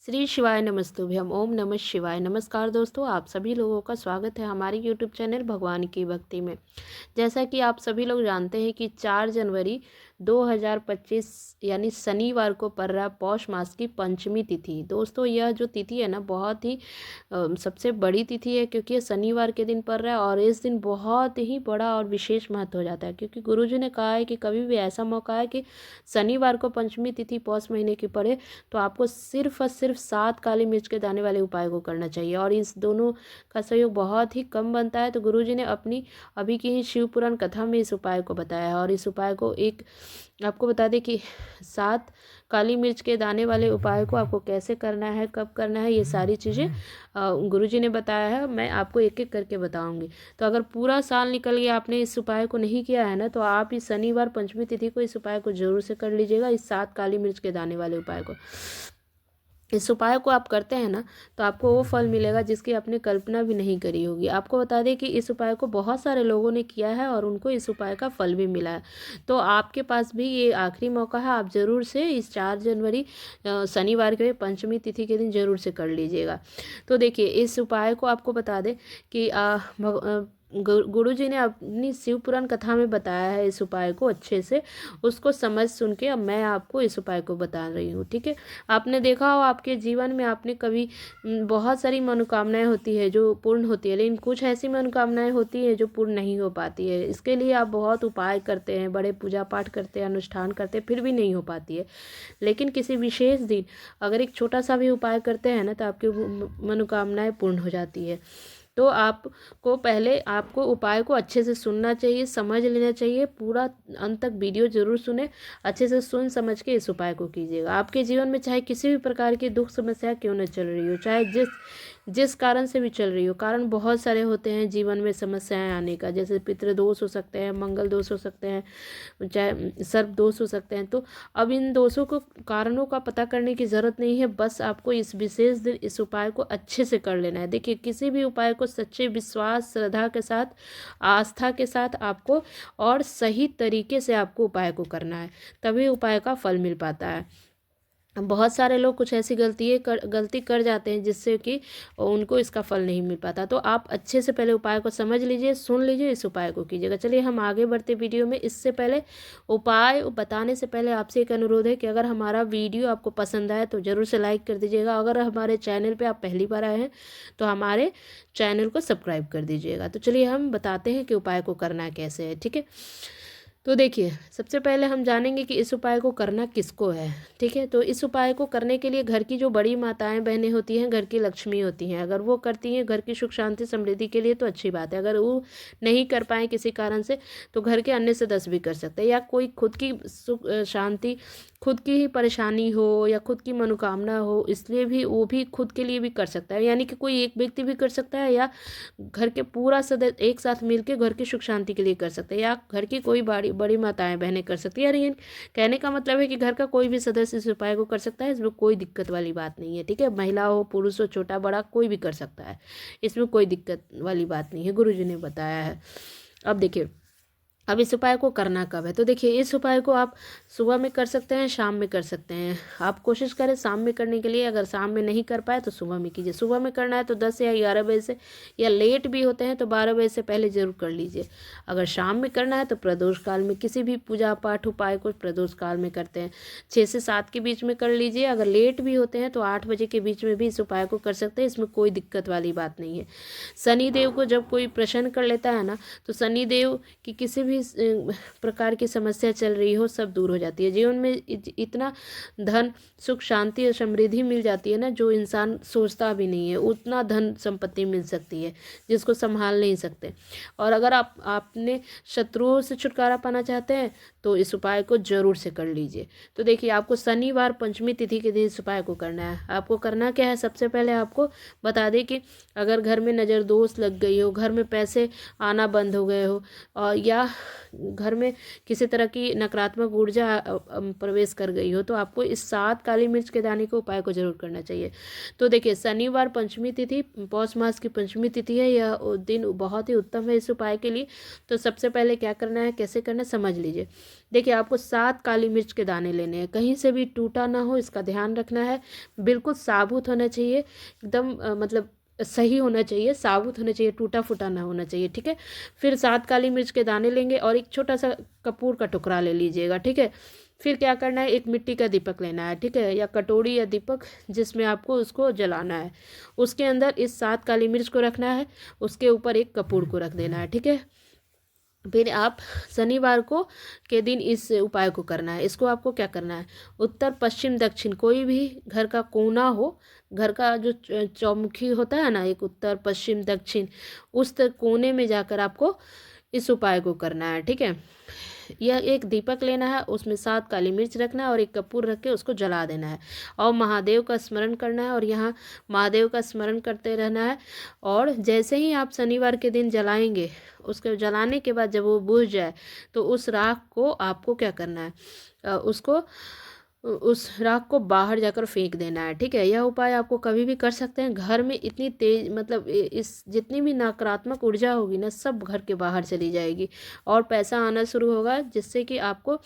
श्री शिवाय नमस्तुभ्यम ओम नमः शिवाय। नमस्कार दोस्तों, आप सभी लोगों का स्वागत है हमारे यूट्यूब चैनल भगवान की भक्ति में। जैसा कि आप सभी लोग जानते हैं कि 4 जनवरी 2025 यानी शनिवार को पड़ रहा पौष मास की पंचमी तिथि। दोस्तों, यह जो तिथि है ना, बहुत ही सबसे बड़ी तिथि है, क्योंकि ये शनिवार के दिन पड़ रहा है और इस दिन बहुत ही बड़ा और विशेष महत्व हो जाता है। क्योंकि गुरुजी ने कहा है कि कभी भी ऐसा मौका है कि शनिवार को पंचमी तिथि पौष महीने की पड़े तो आपको सिर्फ और सिर्फ 7 काली मिर्च के दाने वाले उपाय को करना चाहिए। और इस दोनों का सहयोग बहुत ही कम बनता है, तो गुरुजी ने अपनी अभी की ही शिव पुराण कथा में इस उपाय को बताया है। और इस उपाय को आपको बता दें कि 7 काली मिर्च के दाने वाले उपाय को आपको कैसे करना है, कब करना है, ये सारी चीज़ें गुरुजी ने बताया है। मैं आपको एक एक करके बताऊंगी। तो अगर पूरा साल निकल गया आपने इस उपाय को नहीं किया है ना, तो आप इस शनिवार पंचमी तिथि को इस उपाय को जरूर से कर लीजिएगा, इस 7 काली मिर्च के दाने वाले उपाय को। इस उपाय को आप करते हैं ना, तो आपको वो फल मिलेगा जिसकी आपने कल्पना भी नहीं करी होगी। आपको बता दें कि इस उपाय को बहुत सारे लोगों ने किया है और उनको इस उपाय का फल भी मिला है। तो आपके पास भी ये आखिरी मौका है, आप ज़रूर से इस 4 जनवरी शनिवार के पंचमी तिथि के दिन ज़रूर से कर लीजिएगा। तो देखिए, इस उपाय को आपको बता दें कि गुरु जी ने अपनी शिव पुराण कथा में बताया है इस उपाय को अच्छे से, उसको समझ सुन के अब मैं आपको इस उपाय को बता रही हूँ। ठीक है, आपने देखा हो आपके जीवन में आपने कभी बहुत सारी मनोकामनाएं होती है जो पूर्ण होती है, लेकिन कुछ ऐसी मनोकामनाएं होती है जो पूर्ण नहीं हो पाती है। इसके लिए आप बहुत उपाय करते हैं, बड़े पूजा पाठ करते हैं, अनुष्ठान करते हैं, फिर भी नहीं हो पाती है। लेकिन किसी विशेष दिन अगर एक छोटा सा भी उपाय करते हैं ना, तो आपकी मनोकामनाएं पूर्ण हो जाती है। तो आपको पहले आपको उपाय को अच्छे से सुनना चाहिए, समझ लेना चाहिए। पूरा अंत तक वीडियो जरूर सुने, अच्छे से सुन समझ के इस उपाय को कीजिएगा। आपके जीवन में चाहे किसी भी प्रकार की दुख समस्या क्यों न चल रही हो, चाहे जिस कारण से भी चल रही हो, कारण बहुत सारे होते हैं जीवन में समस्याएं आने का, जैसे पितृदोष हो सकते हैं, मंगल दोष हो सकते हैं, चाहे सर्प दोष हो सकते हैं। तो अब इन दोषों को कारणों का पता करने की ज़रूरत नहीं है, बस आपको इस विशेष दिन इस उपाय को अच्छे से कर लेना है। देखिए, किसी भी उपाय को सच्चे विश्वास, श्रद्धा के साथ, आस्था के साथ आपको और सही तरीके से आपको उपाय को करना है, तभी उपाय का फल मिल पाता है। बहुत सारे लोग कुछ ऐसी गलती कर जाते हैं जिससे कि उनको इसका फल नहीं मिल पाता। तो आप अच्छे से पहले उपाय को समझ लीजिए, सुन लीजिए, इस उपाय को कीजिएगा। चलिए हम आगे बढ़ते वीडियो में। इससे पहले उपाय बताने से पहले आपसे एक अनुरोध है कि अगर हमारा वीडियो आपको पसंद आए तो ज़रूर से लाइक कर दीजिएगा। अगर हमारे चैनल पर आप पहली बार आए हैं तो हमारे चैनल को सब्सक्राइब कर दीजिएगा। तो चलिए हम बताते हैं कि उपाय को करना कैसे है। ठीक है, तो देखिए, सबसे पहले हम जानेंगे कि इस उपाय को करना किसको है। ठीक है, तो इस उपाय को करने के लिए घर की जो बड़ी माताएं बहनें होती हैं, घर की लक्ष्मी होती हैं, अगर वो करती हैं घर की सुख शांति समृद्धि के लिए तो अच्छी बात है। अगर वो नहीं कर पाए किसी कारण से तो घर के अन्य सदस्य भी कर सकते हैं, या कोई खुद की सुख शांति, खुद की ही परेशानी हो या खुद की मनोकामना हो, इसलिए भी वो भी खुद के लिए भी कर सकता है। यानी कि कोई एक व्यक्ति भी कर सकता है, या घर के पूरा सदस्य एक साथ मिलकर घर की सुख शांति के लिए कर सकते हैं, या घर की कोई बड़ी बड़ी माताएं बहनें कर सकती है। यार, ये कहने का मतलब है कि घर का कोई भी सदस्य इस उपाय को कर सकता है, इसमें कोई दिक्कत वाली बात नहीं है। ठीक है, महिला हो, पुरुष हो, छोटा बड़ा कोई भी कर सकता है, इसमें कोई दिक्कत वाली बात नहीं है, गुरुजी ने बताया है। अब देखिए, अब इस उपाय को करना कब है। तो देखिए, इस उपाय को आप सुबह में कर सकते हैं, शाम में कर सकते हैं। आप कोशिश करें शाम में करने के लिए, अगर शाम में नहीं कर पाए तो सुबह में कीजिए। सुबह में करना है तो 10 या 11 बजे से, या लेट भी होते हैं तो 12 बजे से पहले जरूर कर लीजिए। अगर शाम में करना है तो प्रदोष काल में, किसी भी पूजा पाठ उपाय को प्रदोष काल में करते हैं, 6 से 7 के बीच में कर लीजिए। अगर लेट भी होते हैं तो 8 बजे के बीच में भी इस उपाय को कर सकते हैं, इसमें कोई दिक्कत वाली बात नहीं है। शनिदेव को जब कोई प्रसन्न कर लेता है ना, तो शनिदेव की किसी भी प्रकार की समस्या चल रही हो सब दूर हो जाती है। जीवन में इतना धन, सुख, शांति और समृद्धि मिल जाती है ना, जो इंसान सोचता भी नहीं है, उतना धन संपत्ति मिल सकती है जिसको संभाल नहीं सकते। और अगर आपने शत्रुओं से छुटकारा पाना चाहते हैं तो इस उपाय को जरूर से कर लीजिए। तो देखिए, आपको शनिवार पंचमी तिथि के दिन इस उपाय को करना है। आपको करना क्या है, सबसे पहले आपको बता दें कि अगर घर में नज़र दोष लग गई हो, घर में पैसे आना बंद हो गए हो, और या घर में किसी तरह की नकारात्मक ऊर्जा प्रवेश कर गई हो तो आपको इस 7 काली मिर्च के दाने के उपाय को जरूर करना चाहिए। तो देखिए, शनिवार पंचमी तिथि, पौष मास की पंचमी तिथि है, यह दिन बहुत ही उत्तम है इस उपाय के लिए। तो सबसे पहले क्या करना है, कैसे करना है, समझ लीजिए। देखिए, आपको 7 काली मिर्च के दाने लेने हैं, कहीं से भी टूटा ना हो इसका ध्यान रखना है। बिल्कुल साबुत होना चाहिए, एकदम मतलब सही होना चाहिए, साबुत होना चाहिए, टूटा फूटा ना होना चाहिए, ठीक है। फिर 7 काली मिर्च के दाने लेंगे और एक छोटा सा कपूर का टुकड़ा ले लीजिएगा, ठीक है। फिर क्या करना है, एक मिट्टी का दीपक लेना है, ठीक है, या कटोरी या दीपक जिसमें आपको उसको जलाना है। उसके अंदर इस 7 काली मिर्च को रखना है, उसके ऊपर एक कपूर को रख देना है, ठीक है। फिर आप शनिवार को के दिन इस उपाय को करना है। इसको आपको क्या करना है, उत्तर पश्चिम दक्षिण कोई भी घर का कोना हो, घर का जो चौमुखी होता है ना, एक उत्तर पश्चिम दक्षिण, उस कोने में जाकर आपको इस उपाय को करना है, ठीक है। यह एक दीपक लेना है, उसमें 7 काली मिर्च रखना है और एक कपूर रख के उसको जला देना है और महादेव का स्मरण करना है और यहाँ महादेव का स्मरण करते रहना है। और जैसे ही आप शनिवार के दिन जलाएंगे, उसके जलाने के बाद जब वो बुझ जाए तो उस राख को आपको क्या करना है, उस राख को बाहर जाकर फेंक देना है, ठीक है। यह उपाय आपको कभी भी कर सकते हैं। घर में इतनी तेज मतलब इस जितनी भी नकारात्मक ऊर्जा होगी ना, सब घर के बाहर चली जाएगी और पैसा आना शुरू होगा, जिससे कि आपको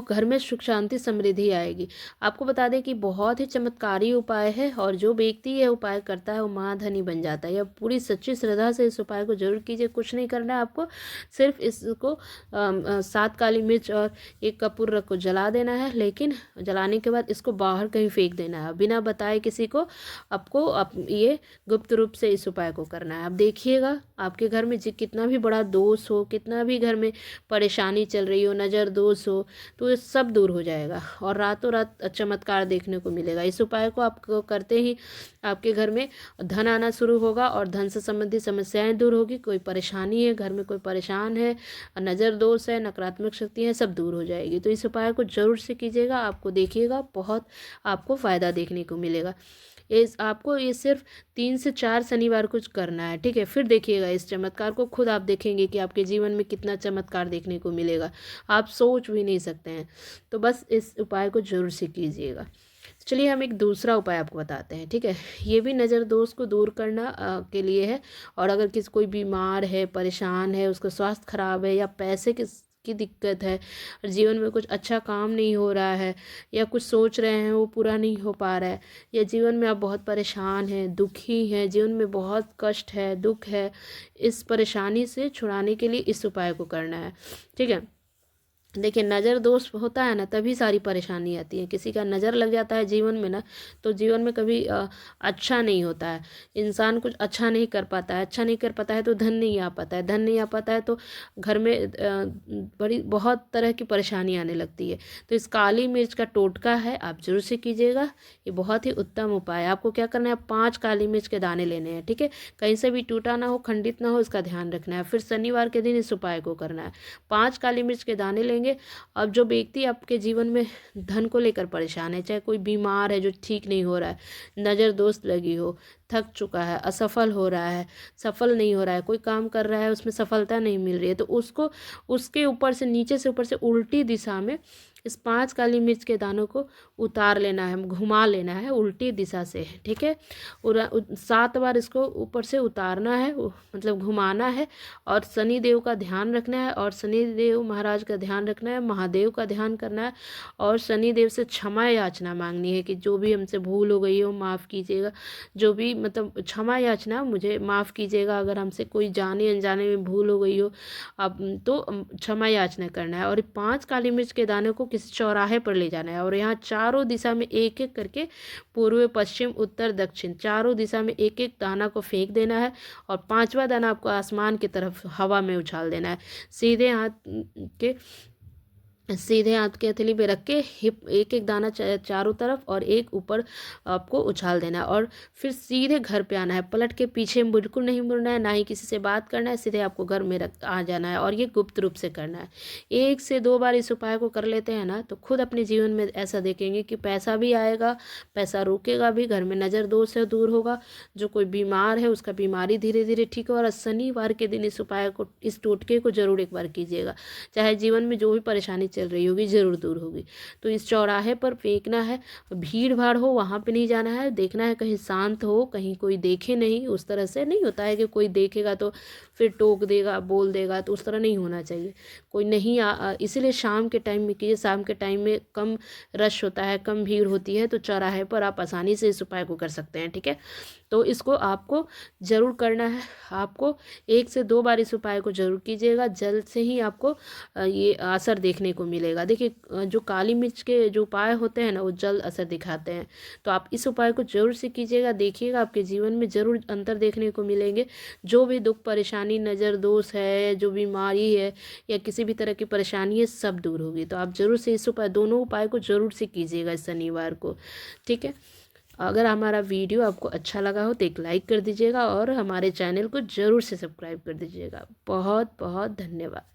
घर में सुख शांति समृद्धि आएगी। आपको बता दें कि बहुत ही चमत्कारी उपाय है और जो व्यक्ति यह उपाय करता है वो महाधनी बन जाता है। यह पूरी सच्ची श्रद्धा से इस उपाय को जरूर कीजिए। कुछ नहीं करना है आपको, सिर्फ इसको 7 काली मिर्च और एक कपूर को जला देना है, लेकिन जलाने के बाद इसको बाहर कहीं फेंक देना है बिना बताए किसी को। आपको ये गुप्त रूप से इस उपाय को करना है। आप देखिएगा आपके घर में कितना भी बड़ा दोष हो, कितना भी घर में परेशानी चल रही हो, नज़र दोष हो, तो ये सब दूर हो जाएगा और रातों रात चमत्कार देखने को मिलेगा। इस उपाय को आप करते ही आपके घर में धन आना शुरू होगा और धन से संबंधित समस्याएं दूर होगी। कोई परेशानी है, घर में कोई परेशान है, नज़र दोष है, नकारात्मक शक्ति है, सब दूर हो जाएगी। तो इस उपाय को जरूर से कीजिएगा, आपको देखिएगा बहुत आपको फ़ायदा देखने को मिलेगा। आपको ये सिर्फ 3 से 4 शनिवार कुछ करना है, ठीक है। फिर देखिएगा इस चमत्कार को, खुद आप देखेंगे कि आपके जीवन में कितना चमत्कार देखने को मिलेगा, आप सोच भी नहीं सकते हैं। तो बस इस उपाय को जरूर से कीजिएगा। चलिए हम एक दूसरा उपाय आपको बताते हैं, ठीक है। ये भी नज़र दोष को दूर करना के लिए है। और अगर कोई बीमार है, परेशान है, उसका स्वास्थ्य खराब है या पैसे की दिक्कत है, जीवन में कुछ अच्छा काम नहीं हो रहा है या कुछ सोच रहे हैं वो पूरा नहीं हो पा रहा है, या जीवन में आप बहुत परेशान हैं, दुखी हैं, जीवन में बहुत कष्ट है, दुख है, इस परेशानी से छुड़ाने के लिए इस उपाय को करना है, ठीक है। देखिए, नज़र दोष होता है ना, तभी सारी परेशानी आती है। किसी का नज़र लग जाता है जीवन में ना, तो जीवन में कभी अच्छा नहीं होता है, इंसान कुछ अच्छा नहीं कर पाता है। अच्छा नहीं कर पाता है तो धन नहीं आ पाता है, धन नहीं आ पाता है तो घर में बहुत तरह की परेशानी आने लगती है। तो इस काली मिर्च का टोटका है, आप जरूर से कीजिएगा। ये बहुत ही उत्तम उपाय है। आपको क्या करना है, 5 काली मिर्च के दाने लेने हैं, ठीक है। कहीं से भी टूटा ना हो, खंडित ना हो, इसका ध्यान रखना है। फिर शनिवार के दिन इस उपाय को करना है। 5 काली मिर्च के दाने लेंगे। अब जो व्यक्ति आपके जीवन में धन को लेकर परेशान है, चाहे कोई बीमार है जो ठीक नहीं हो रहा है, नज़र दोष लगी हो, थक चुका है, असफल हो रहा है, सफल नहीं हो रहा है, कोई काम कर रहा है उसमें सफलता नहीं मिल रही है, तो उसको उसके ऊपर से नीचे से ऊपर से उल्टी दिशा में इस 5 काली मिर्च के दानों को उतार लेना है, घुमा लेना है उल्टी दिशा से, ठीक है। और 7 बार इसको ऊपर से उतारना है, मतलब घुमाना है। और शनि देव का ध्यान रखना है और शनि देव महाराज का ध्यान रखना है, महादेव का ध्यान करना है और शनि देव से क्षमा याचना मांगनी है कि जो भी हमसे भूल हो गई हो माफ़ कीजिएगा, जो भी मतलब क्षमा याचना, मुझे माफ़ कीजिएगा अगर हमसे कोई जाने अनजाने में भूल हो गई हो, अब तो क्षमा याचना करना है। और 5 काली मिर्च के दाने को किसी चौराहे पर ले जाना है और यहाँ चारों दिशा में एक एक करके, पूर्व पश्चिम उत्तर दक्षिण, चारों दिशा में एक एक दाना को फेंक देना है और 5वां दाना आपको आसमान की तरफ हवा में उछाल देना है, सीधे हाथ के सीधे हाथ की हथेली पे रख के हिप एक एक दाना चारों तरफ और एक ऊपर आपको उछाल देना है और फिर सीधे घर पे आना है। पलट के पीछे बिल्कुल नहीं मुड़ना है, ना ही किसी से बात करना है, सीधे आपको घर में रख आ जाना है और ये गुप्त रूप से करना है। 1 से 2 बार इस उपाय को कर लेते हैं ना, तो खुद अपने जीवन में ऐसा देखेंगे कि पैसा भी आएगा, पैसा रुकेगा भी, घर में नज़र दोष है दूर होगा, जो कोई बीमार है उसका बीमारी धीरे धीरे ठीक होगा। और शनिवार के दिन इस उपाय को, इस टोटके को जरूर एक बार कीजिएगा। चाहे जीवन में जो भी परेशानी चल रही होगी ज़रूर दूर होगी। तो इस चौराहे पर फेंकना है, भीड़ भाड़ हो वहाँ पे नहीं जाना है, देखना है कहीं शांत हो, कहीं कोई देखे नहीं। उस तरह से नहीं होता है कि कोई देखेगा तो फिर टोक देगा, बोल देगा, तो उस तरह नहीं होना चाहिए। कोई नहीं इसीलिए शाम के टाइम में कीजिए। शाम के टाइम में कम रश होता है, कम भीड़ होती है, तो चौराहे पर आप आसानी से इस उपाय को कर सकते हैं। ठीक है, तो इसको आपको ज़रूर करना है। आपको 1 से 2 बार इस उपाय को ज़रूर कीजिएगा, जल्द से ही आपको ये असर देखने को मिलेगा। देखिए जो काली मिर्च के जो उपाय होते हैं ना, वो जल्द असर दिखाते हैं। तो आप इस उपाय को ज़रूर से कीजिएगा, देखिएगा आपके जीवन में ज़रूर अंतर देखने को मिलेंगे। जो भी दुख परेशानी, नज़र दोष है, जो बीमारी है या किसी भी तरह की परेशानी है, सब दूर होगी। तो आप ज़रूर से इस उपाय, दोनों उपाय को ज़रूर से कीजिएगा इस शनिवार को। ठीक है, अगर हमारा वीडियो आपको अच्छा लगा हो तो एक लाइक कर दीजिएगा और हमारे चैनल को ज़रूर से सब्सक्राइब कर दीजिएगा। बहुत बहुत धन्यवाद।